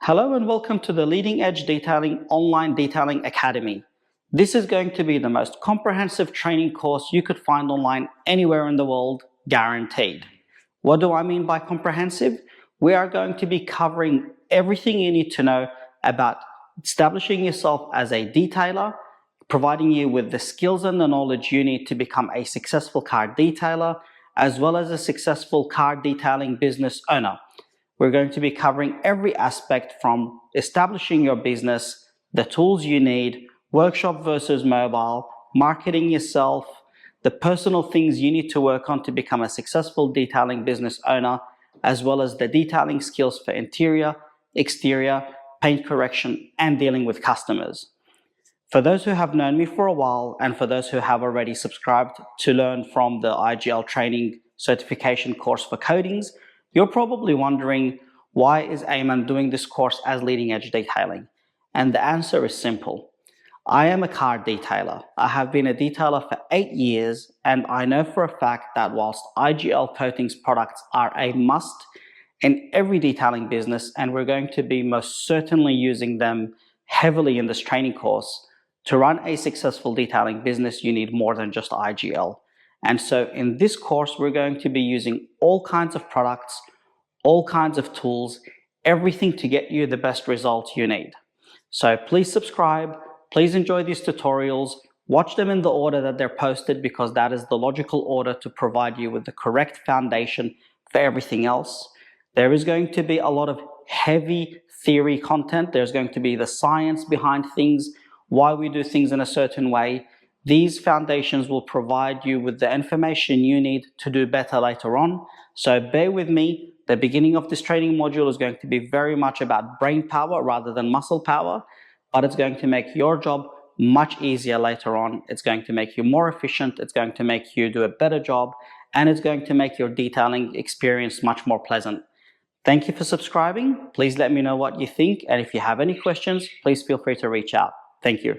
Hello and welcome to the Leading Edge Detailing Online Detailing Academy. This is going to be the most comprehensive training course you could find online anywhere in the world, guaranteed. What do I mean by comprehensive? We are going to be covering everything you need to know about establishing yourself as a detailer, providing you with the skills and the knowledge you need to become a successful car detailer, as well as a successful car detailing business owner. We're going to be covering every aspect from establishing your business, the tools you need, workshop versus mobile, marketing yourself, the personal things you need to work on to become a successful detailing business owner, as well as the detailing skills for interior, exterior, paint correction, and dealing with customers. For those who have known me for a while, and for those who have already subscribed to learn from the IGL training certification course for coatings, you're probably wondering, why is Ayman doing this course as Leading Edge Detailing? And the answer is simple. I am a car detailer. I have been a detailer for 8 years, and I know for a fact that whilst IGL Coatings products are a must in every detailing business, and we're going to be most certainly using them heavily in this training course, to run a successful detailing business, you need more than just IGL. And so in this course, we're going to be using all kinds of products, all kinds of tools, everything to get you the best results you need. So please subscribe, please enjoy these tutorials, watch them in the order that they're posted, because that is the logical order to provide you with the correct foundation for everything else. There is going to be a lot of heavy theory content. There's going to be the science behind things, why we do things in a certain way. These foundations will provide you with the information you need to do better later on. So bear with me. The beginning of this training module is going to be very much about brain power rather than muscle power, but it's going to make your job much easier later on. It's going to make you more efficient. It's going to make you do a better job, and it's going to make your detailing experience much more pleasant. Thank you for subscribing. Please let me know what you think, and if you have any questions, please feel free to reach out. Thank you.